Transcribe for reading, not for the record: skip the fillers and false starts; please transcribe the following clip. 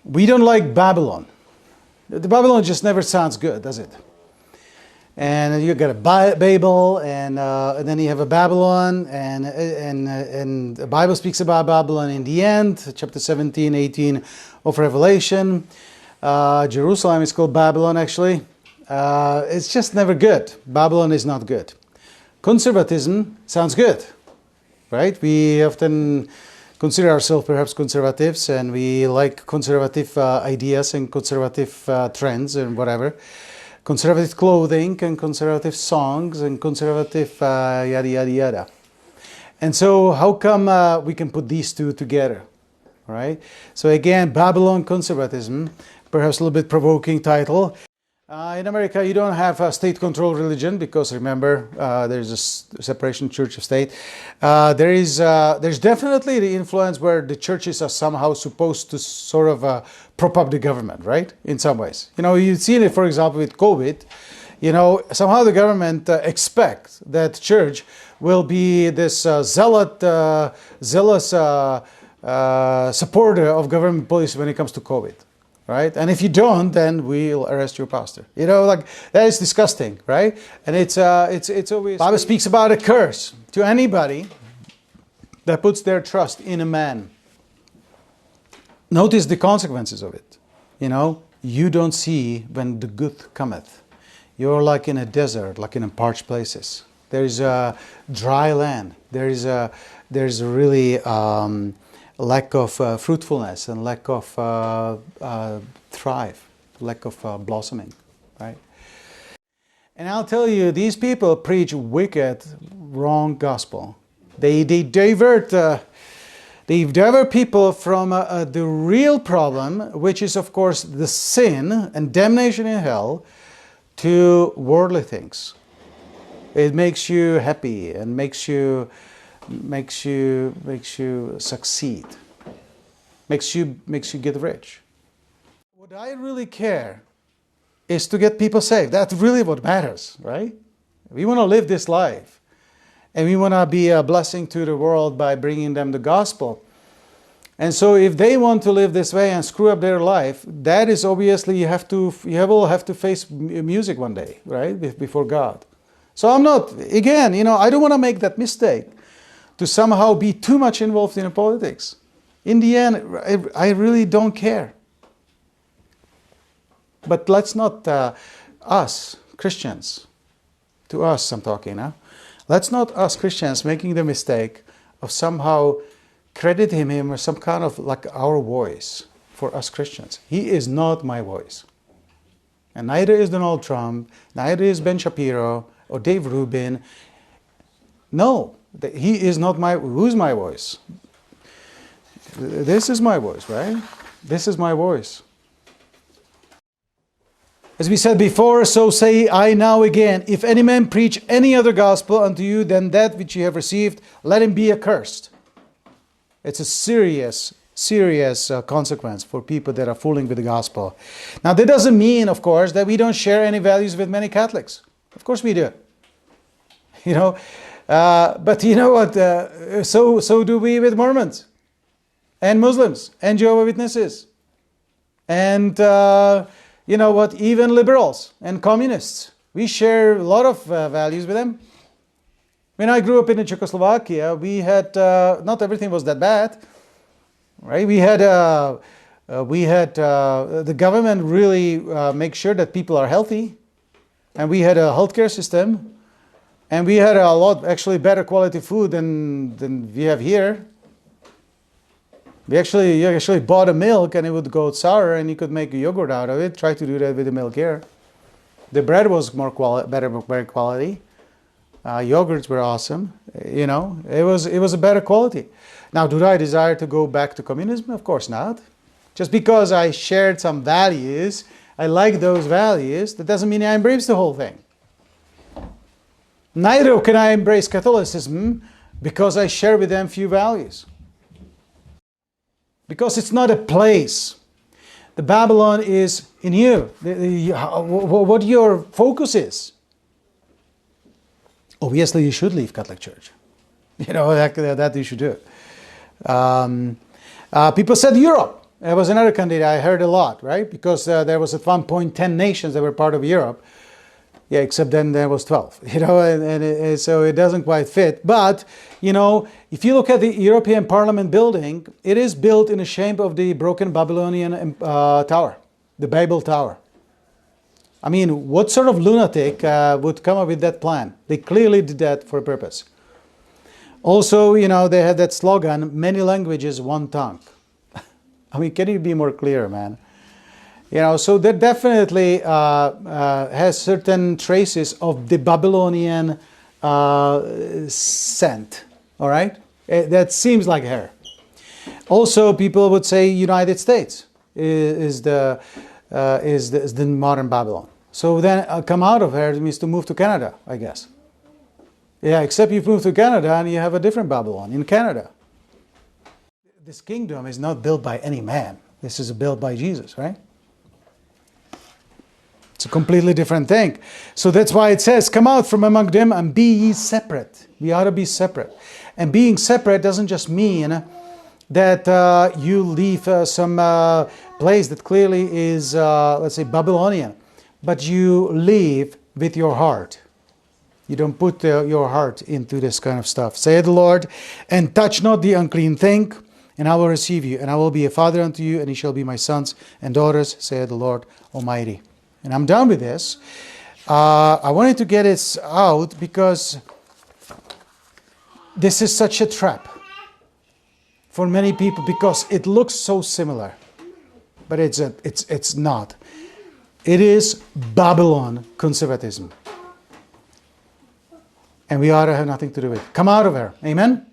we don't like Babylon. The Babylon just never sounds good, does it? And you got a Babel, and then you have a Babylon, and the Bible speaks about Babylon in the end, chapter 17, 18 of Revelation. Jerusalem is called Babylon, actually. It's just never good. Babylon is not good. Conservatism sounds good, right? We often consider ourselves perhaps conservatives, and we like conservative ideas and conservative trends and whatever. Conservative clothing and conservative songs and conservative yada yada yada. And so how come we can put these two together, right? So again, Babylon conservatism, perhaps a little bit provoking title. In America, you don't have a state-controlled religion because remember, there's a separation church of state. There's definitely the influence where the churches are somehow supposed to sort of prop up the government, right? In some ways, you know, you've seen it, for example, with COVID. You know, somehow the government expects that church will be this zealous supporter of government policy when it comes to COVID. Right? And if you don't, then we'll arrest your pastor. You know, like that is disgusting, right? And it's always, Bible speaks about a curse to anybody that puts their trust in a man. Notice the consequences of it. You know, you don't see when the good cometh. You're like in a desert, like in parched places. There is a dry land. There's really lack of fruitfulness and lack of thrive, lack of blossoming, right? And I'll tell you, these people preach wicked, wrong gospel. They divert people from the real problem, which is of course the sin and damnation in hell, to worldly things. It makes you happy and makes you succeed, makes you get rich. What I really care is to get people saved. That's really what matters, right? We want to live this life, and we want to be a blessing to the world by bringing them the gospel. And so, if they want to live this way and screw up their life, that is obviously you will have to face music one day, right, before God. So I'm not, again, you know, I don't want to make that mistake to somehow be too much involved in politics. In the end, I really don't care. But let's not, us Christians, to us I'm talking now, let's not us Christians making the mistake of somehow crediting him as some kind of like our voice for us Christians. He is not my voice. And neither is Donald Trump, neither is Ben Shapiro or Dave Rubin. No. He is not who's my voice? This is my voice, right? This is my voice. As we said before, so say I now again, if any man preach any other gospel unto you than that which you have received, let him be accursed. It's a serious consequence for people that are fooling with the gospel. Now that doesn't mean, of course, that we don't share any values with many Catholics. Of course we do. You know, but you know what? So do we with Mormons and Muslims and Jehovah's Witnesses, and you know what? Even liberals and communists. We share a lot of values with them. When I grew up in Czechoslovakia, we had not everything was that bad, right? We had the government really make sure that people are healthy, and we had a healthcare system. And we had a lot, actually, better quality food than we have here. You actually bought a milk and it would go sour and you could make a yogurt out of it. Try to do that with the milk here. The bread was better quality. Yogurts were awesome. You know, it was a better quality. Now, do I desire to go back to communism? Of course not. Just because I shared some values, I like those values, that doesn't mean I embrace the whole thing. Neither can I embrace Catholicism because I share with them few values. Because it's not a place. The Babylon is in you. What your focus is. Obviously, you should leave Catholic Church. You know, that you should do. People said Europe. There was another candidate I heard a lot, right? Because there was at one point 10 nations that were part of Europe. Yeah, except then there was 12, so it doesn't quite fit. But, if you look at the European Parliament building, it is built in the shape of the broken Babylonian tower, the Babel Tower. I mean, what sort of lunatic would come up with that plan? They clearly did that for a purpose. Also, they had that slogan, many languages, one tongue. I mean, can you be more clear, man? So that definitely has certain traces of the Babylonian scent, all right? That seems like her. Also, people would say United States is the modern Babylon. So then come out of her means to move to Canada, I guess. Yeah, except you've moved to Canada and you have a different Babylon in Canada. This kingdom is not built by any man. This is built by Jesus, right? It's a completely different thing. So that's why it says, come out from among them and be ye separate. We ought to be separate. And being separate doesn't just mean that you leave some place that clearly is, let's say, Babylonian. But you leave with your heart. You don't put your heart into this kind of stuff. Saith the Lord, and touch not the unclean thing, and I will receive you, and I will be a father unto you, and ye shall be my sons and daughters, saith the Lord Almighty. And I'm done with this. I wanted to get this out because this is such a trap for many people because it looks so similar, but it's not. It is Babylon conservatism. And we ought to have nothing to do with it. Come out of her. Amen?